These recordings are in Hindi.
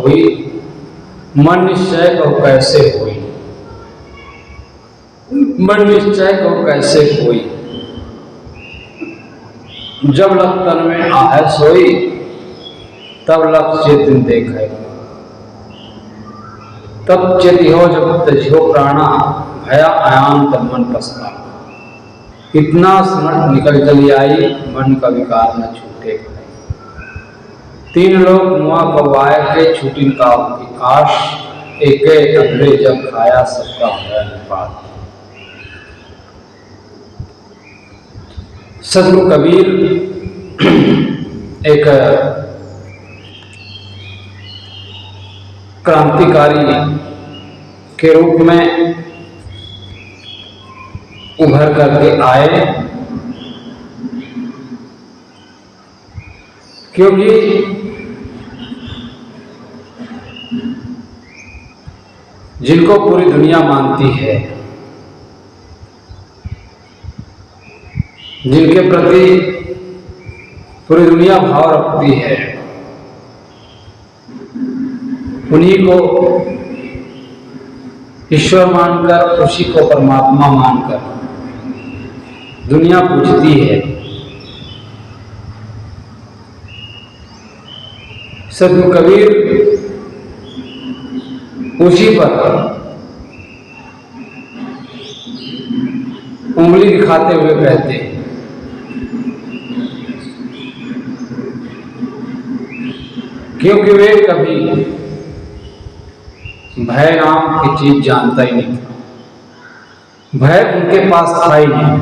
होई, मन निश्चय कहो कैसे होई। मन निश्चय कहो कैसे होई, जब लख तन में आहे सोई, तब लख चेतन देखे। तब चेतिहो जब तजिहो प्राणा, भया आयांत मन पसरा। इतना स्मरण निकल चली आई, मन का विकार न छूटे। तीन लोग मुआ कवाए के छूटिन का उनकी आश, एक अगले जब खाया सबका भया निपात। सदगुरु कबीर एक क्रांतिकारी के रूप में उभर करके आए, क्योंकि जिनको पूरी दुनिया मानती है, जिनके प्रति पूरी दुनिया भाव रखती है, उन्हीं को ईश्वर मानकर, उसी को परमात्मा मानकर दुनिया पूजती है। सदगुरु कबीर उसी पर उंगली दिखाते हुए कहते हैं, क्योंकि वे कभी भय नाम की चीज जानता ही नहीं था। भय उनके पास था ही नहीं।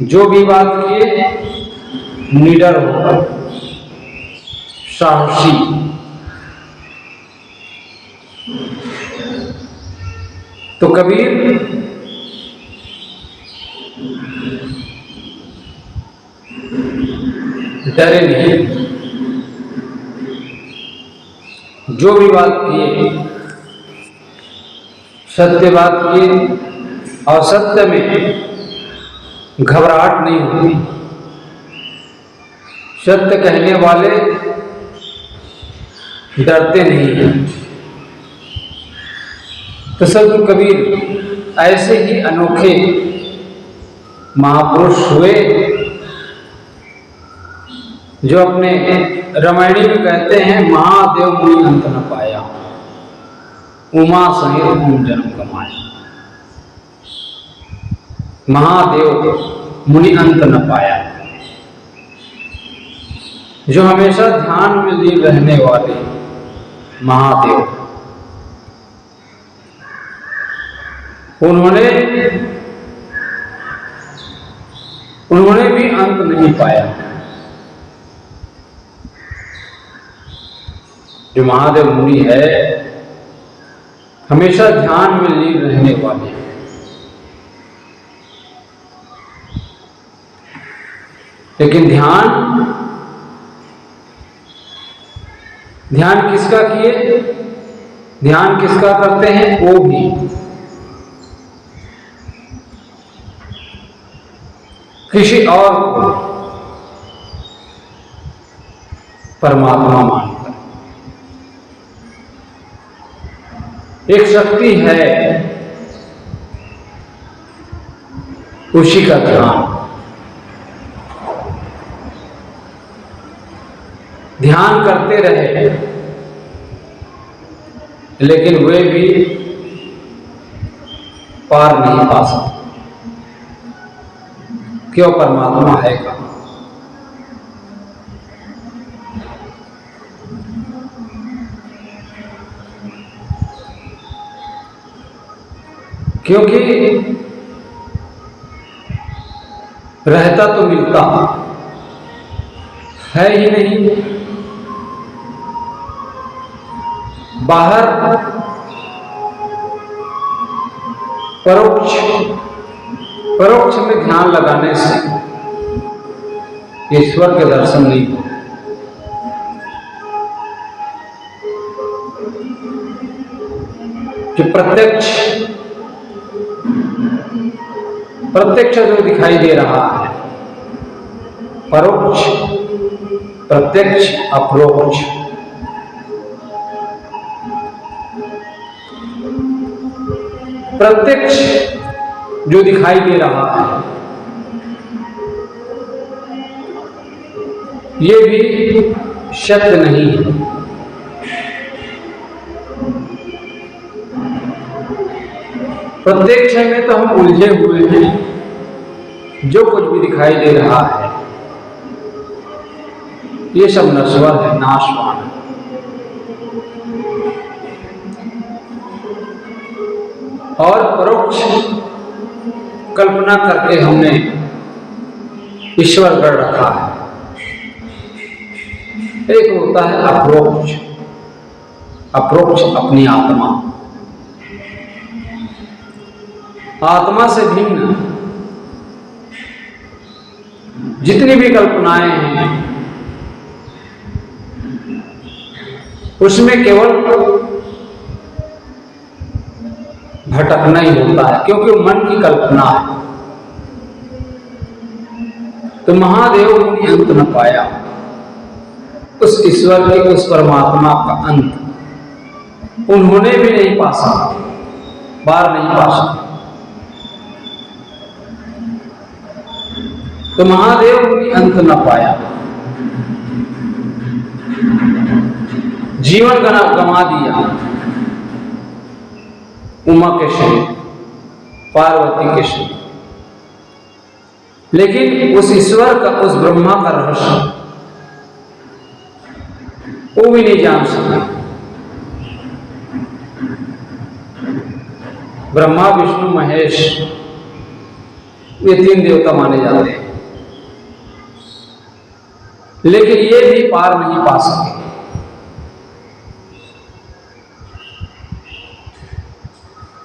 जो भी बात किए निडर होकर, साहसी। तो कबीर डरे नहीं। जो भी बात किए सत्य बात किए, और सत्य में घबराहट नहीं होती। सत्य कहने वाले डरते नहीं हैं। तो सदगुरु कबीर ऐसे ही अनोखे महापुरुष हुए, जो अपने रामायणी में कहते हैं, महादेव मुनि अंत न पाया, उमा सहित ओम जन्म कमाया। महादेव मुनि अंत न पाया, जो हमेशा ध्यान में लीन रहने वाले महादेव, उन्होंने भी अंत नहीं पाया। जो महादेव मुनि है, हमेशा ध्यान में लीन रहने वाले। लेकिन ध्यान किसका किए, ध्यान किसका करते हैं? वो भी किसी और को परमात्मा मानकर। एक शक्ति है, उसी का ध्यान करते रहे, लेकिन वे भी पार नहीं पा सकते। क्यों? परमात्मा है कहाँ? क्योंकि रहता तो मिलता है ही नहीं। बाहर परोक्ष में ध्यान लगाने से ईश्वर के दर्शन नहीं होते। जो प्रत्यक्ष जो दिखाई दे रहा है, परोक्ष, प्रत्यक्ष, अपरोक्ष, प्रत्यक्ष जो दिखाई दे रहा है ये भी सत्य नहीं है। प्रत्यक्ष में तो हम उलझे हुए हैं। जो कुछ भी दिखाई दे रहा है ये सब नश्वर है, नाशवान है। और परोक्ष कल्पना करके हमने ईश्वर कर रखा है। एक होता है अप्रोक्ष, अप्रोक्ष अपनी आत्मा, आत्मा से भिन्न जितनी भी कल्पनाएं हैं उसमें केवल भटकना ही होता है, क्योंकि मन की कल्पना है। तो महादेव ने अंत न पाया, उस ईश्वर के, उस परमात्मा का अंत उन्होंने भी नहीं पा सका, बार नहीं पा सका। तो महादेव ने अंत न पाया, जीवन गमा दिया उमा के शरीर, पार्वती के शरीर, लेकिन उस ईश्वर का, उस ब्रह्मा का रहस्य वो भी नहीं जान सका। ब्रह्मा विष्णु महेश ये 3 देवता माने जाते हैं, लेकिन ये भी पार नहीं पा सके।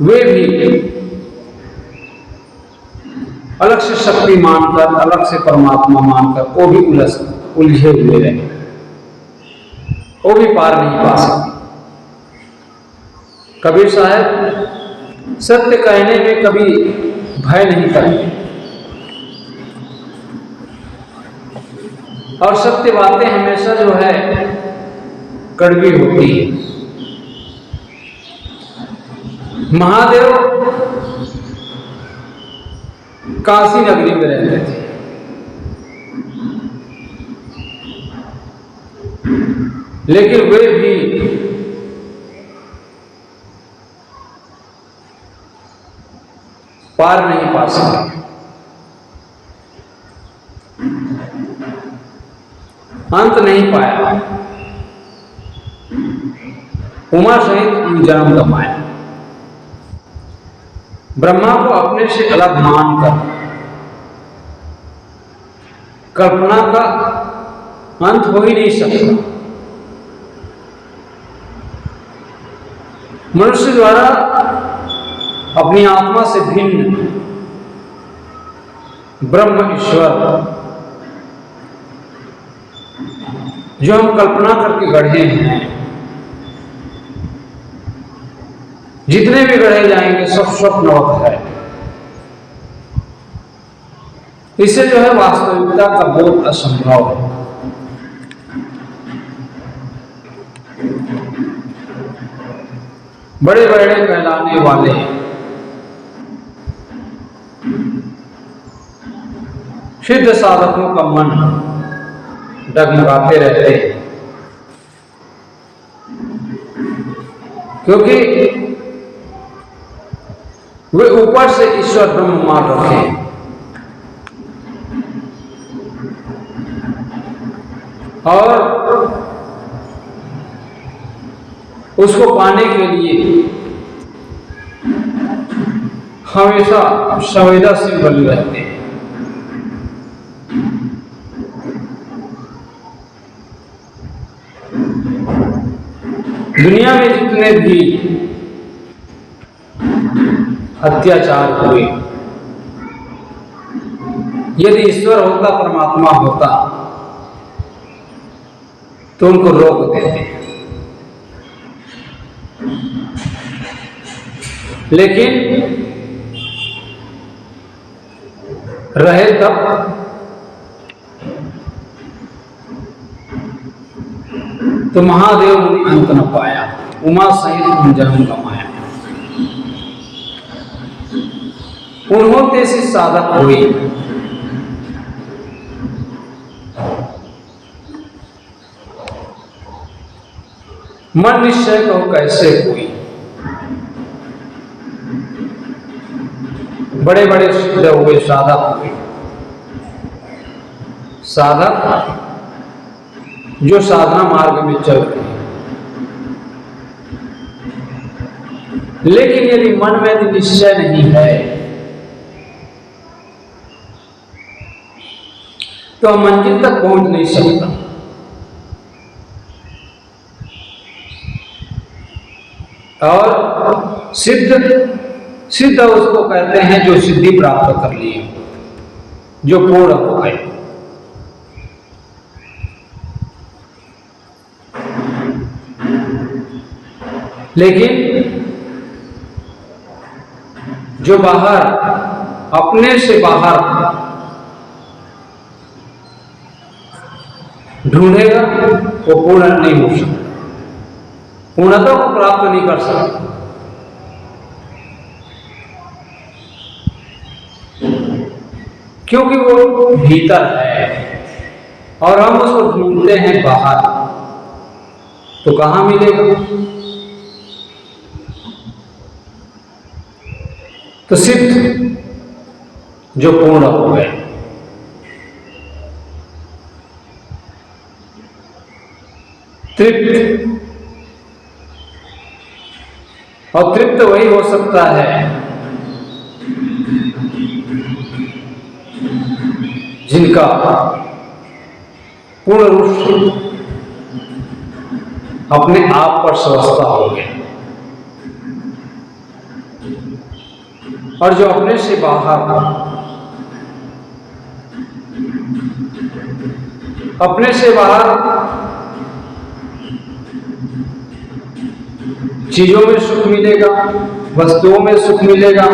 वे भी अलग से शक्ति मानकर, अलग से परमात्मा मानकर वो भी उलझे हुए रहे, वो भी पार नहीं पा सके। कबीर साहब सत्य कहने में कभी भय नहीं करते और सत्य बातें हमेशा जो है कड़वी होती है। महादेव काशी नगरी में रहते थे, लेकिन वे भी पार नहीं पा सके। अंत नहीं पाया, उमा सहित जन्म गंवाया। ब्रह्मा को अपने से अलग मानकर कल्पना का अंत हो ही नहीं सकता। मनुष्य द्वारा अपनी आत्मा से भिन्न ब्रह्म ईश्वर जो हम कल्पना करके गढ़े हैं, जितने भी गढ़े जाएंगे सब स्वप्नवत है। इससे जो है वास्तविकता का बोध असंभव है। बड़े बड़े कहलाने वाले सिद्ध साधकों का मन डगमगाते रहते हैं, क्योंकि वे ऊपर से ईश्वर ब्रह्म मान रखे और उसको पाने के लिए हमेशा संवेदनशील बने रहते हैं। दुनिया में जितने भी अत्याचार हुए, यदि ईश्वर होता, परमात्मा होता तो उनको रोक देते, लेकिन रहे तब तो महादेव ने अंत न पाया, उमा सहित जन्म गंवाया। उन्होंने से साधक हुई। मन निश्चय कहो कैसे हुई। बड़े बड़े सिद्ध हुए, साधक हुए। साधक जो साधना मार्ग में चल रहे हैं, लेकिन यदि मन में यदि निश्चय नहीं है तो मंजिल तक पहुंच नहीं सकता। और सिद्ध उसको कहते हैं जो सिद्धि प्राप्त कर लिए, जो पूर्ण हो गए। लेकिन जो बाहर, अपने से बाहर ढूंढेगा वो पूर्ण नहीं हो सकता, पूर्णता को प्राप्त नहीं कर सकता। क्योंकि वो भीतर है और हम उसको ढूंढते हैं बाहर, तो कहां मिलेगा? तो सिद्ध जो पूर्ण हो गए, तृप्त, और तृप्त वही हो सकता है जिनका पूर्ण रूप से अपने आप पर स्वस्थता हो गए। और जो अपने से बाहर, अपने से बाहर चीजों में सुख मिलेगा, वस्तुओं में सुख मिलेगा,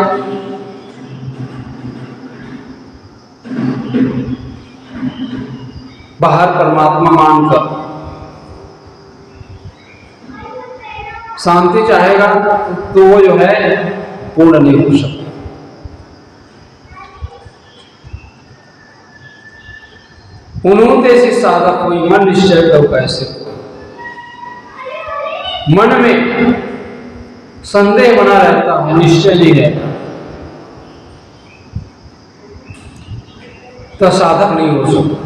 बाहर परमात्मा मानकर शांति चाहेगा तो वो जो है पूर्ण नहीं हो सकता। उन्होंने ऐसी साधक हुई, मन निश्चय करो कैसे। मन में संदेह बना रहता है, निश्चय नहीं रहता, तो साधक नहीं हो सकता।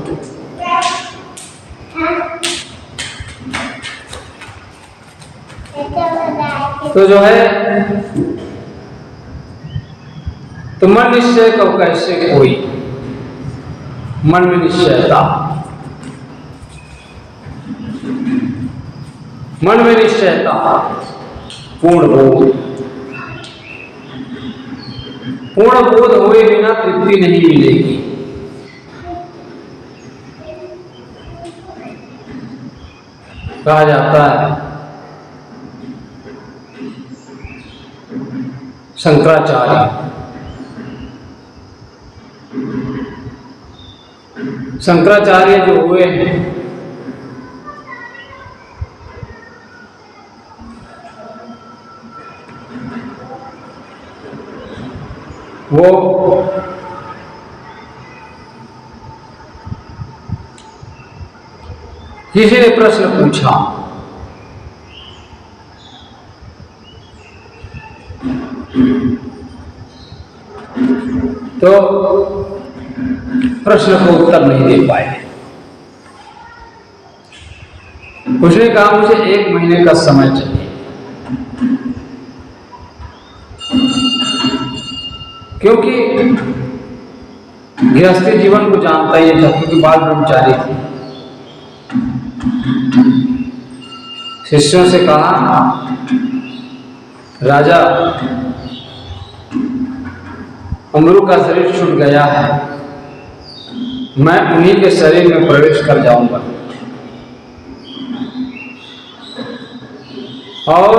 तो जो है, तो मन निश्चय करो कैसे कोई, मन में निश्चयता, मन में निश्चयता, पूर्ण बोध। पूर्ण बोध हुए बिना तृप्ति नहीं मिलेगी। कहा जाता है शंकराचार्य जो हुए हैं, वो किसी ने प्रश्न पूछा, तो प्रश्न को उत्तर नहीं दे पाए। उसने कहा मुझे 1 महीने का समय चाहिए, क्योंकि गृहस्थी जीवन को जानता ही था, क्योंकि बाल ब्रह्मचारी थे। शिष्यों से कहा राजा, अमरू का शरीर छूट गया है, मैं उन्हीं के शरीर में प्रवेश कर जाऊंगा और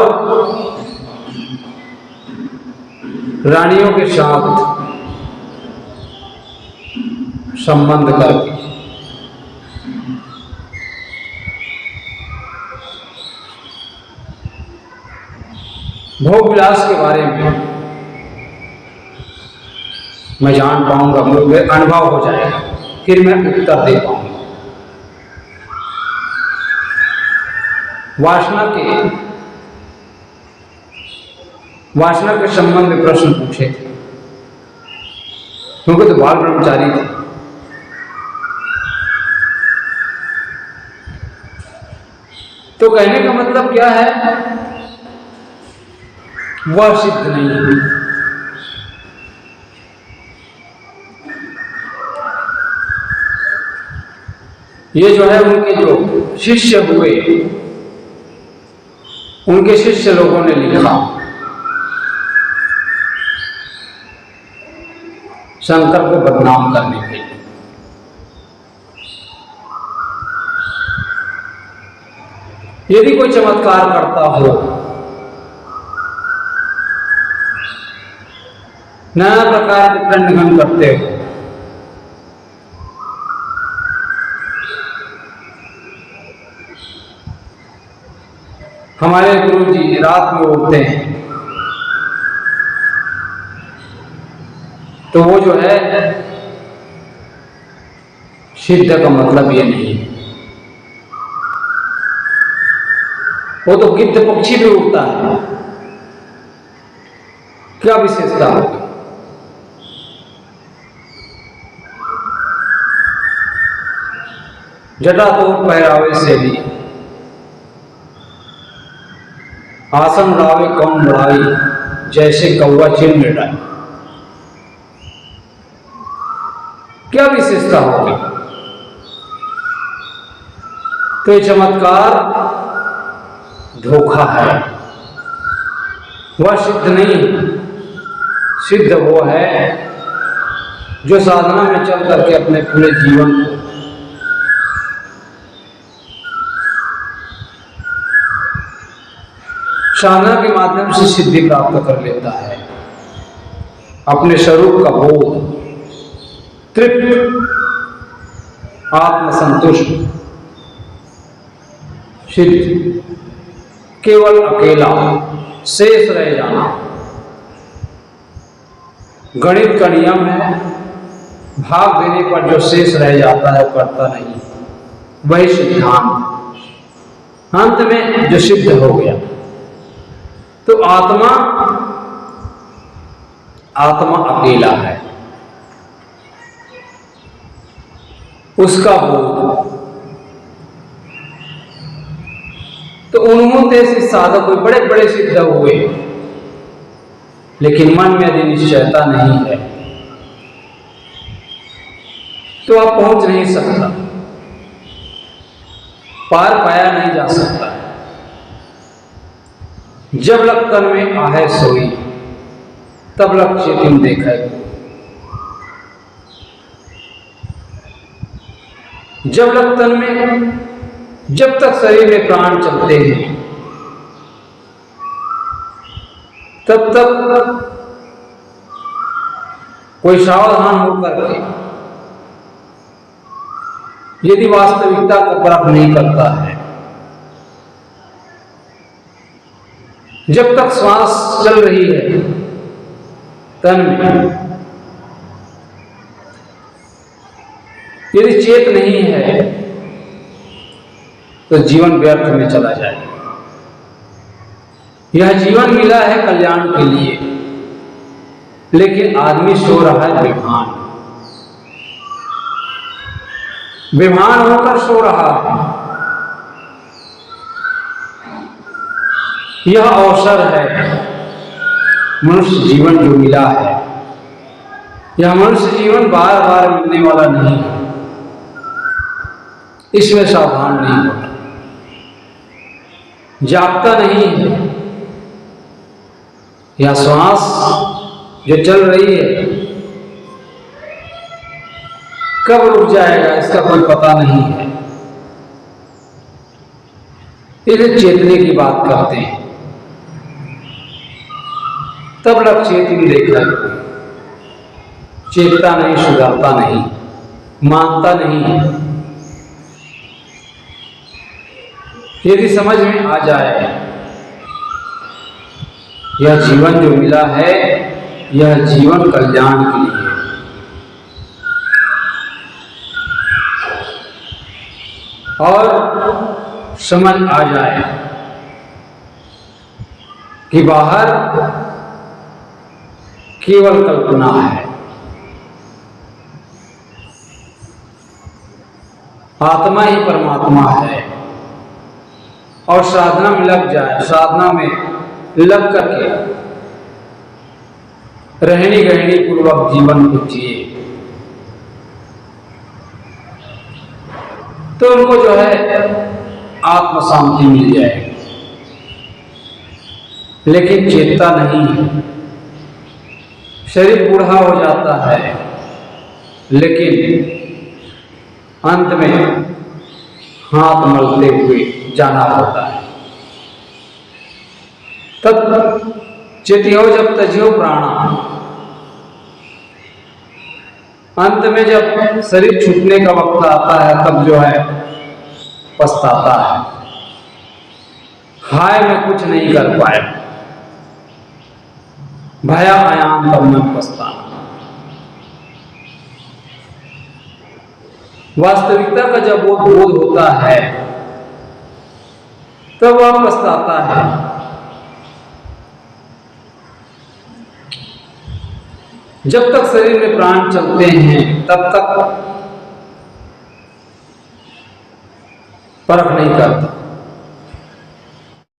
रानियों के साथ संबंध करके भोग विलास के बारे में मैं जान पाऊंगा, मुझे अनुभव हो जाएगा, फिर मैं उत्तर दे पाऊंगा। वासना के संबंध में प्रश्न पूछे थे, क्योंकि तो बाल ब्रह्मचारी थे। तो कहने का मतलब क्या है, वह सिद्ध नहीं है। ये जो है उनके जो शिष्य हुए, उनके शिष्य लोगों ने लिखा शंकर को बदनाम करने के लिए। यदि कोई चमत्कार करता हो, नाना प्रकार के पिंडघन करते हो, हमारे गुरु जी रात में उठते हैं, तो वो जो है सिद्ध का मतलब ये नहीं है। वो तो गिद्ध पक्षी भी उड़ता है, क्या विशेषता होगी? जटातोड़ पहरावे से भी आसन उड़ावे कौन बढ़ाई, जैसे कौवा चिन्ह मिटाई। क्या विशेषता होगी? तो ये चमत्कार धोखा है, वह सिद्ध नहीं। सिद्ध वो है जो साधना में चल करके अपने पूरे जीवन को साधना के माध्यम से सिद्धि प्राप्त कर लेता है, अपने स्वरूप का बोध, तृप्त, आत्मसंतुष्ट, सिद्ध, केवल अकेला, शेष रह जाना। गणित का नियम है, भाग देने पर जो शेष रह जाता है करता नहीं, वही सिद्धांत। अंत में जो सिद्ध हो गया, तो आत्मा अकेला है, उसका बोध। तो उन्होंने से साधक कोई बड़े बड़े सिद्ध हुए, लेकिन मन में यदि निश्चयता नहीं है तो आप पहुंच नहीं सकता, पार पाया नहीं जा सकता। जब लग तन में आहे सोई, तब लग चेतन देखा। जब लग तन में, जब तक शरीर में प्राण चलते हैं, तब तक कोई सावधान होकर के यदि वास्तविकता को परख नहीं करता है, जब तक श्वास चल रही है तन में, यदि चेत नहीं है तो जीवन व्यर्थ में चला जाएगा। यह जीवन मिला है कल्याण के लिए, लेकिन आदमी सो रहा है विभान, विभान होकर सो रहा है। यह अवसर है, मनुष्य जीवन जो मिला है, यह मनुष्य जीवन बार बार मिलने वाला नहीं है, इसमें सावधान नहीं होता, जागता नहीं है। यह श्वास जो चल रही है कब रुक जाएगा इसका कोई पता नहीं है। इसे चेतने की बात करते हैं, तब लग चेतन देखा, चेतता नहीं, सुधरता नहीं, मानता नहीं। यदि समझ में आ जाए यह जीवन जो मिला है, यह जीवन कल्याण के लिए है, और समझ आ जाए कि बाहर केवल कल्पना है, आत्मा ही परमात्मा है, और साधना में लग जाए, साधना में लग करके रहनी गहनी पूर्वक जीवन को जिए, तो उनको जो है आत्म शांति मिल जाएगी। लेकिन चेतता नहीं है, शरीर बूढ़ा हो जाता है, लेकिन अंत में हाथ मलते हुए जाना होता है। तब चेतियो जब तजियो प्राणा, अंत में जब शरीर छूटने का वक्त आता है तब जो है पछताता है, हाय मैं कुछ नहीं कर पाया, भया आयाम तब मैं पछताना। वास्तविकता का जब बोध होता है तब वह पछताता है। जब तक शरीर में प्राण चलते हैं तब तक परख नहीं करता,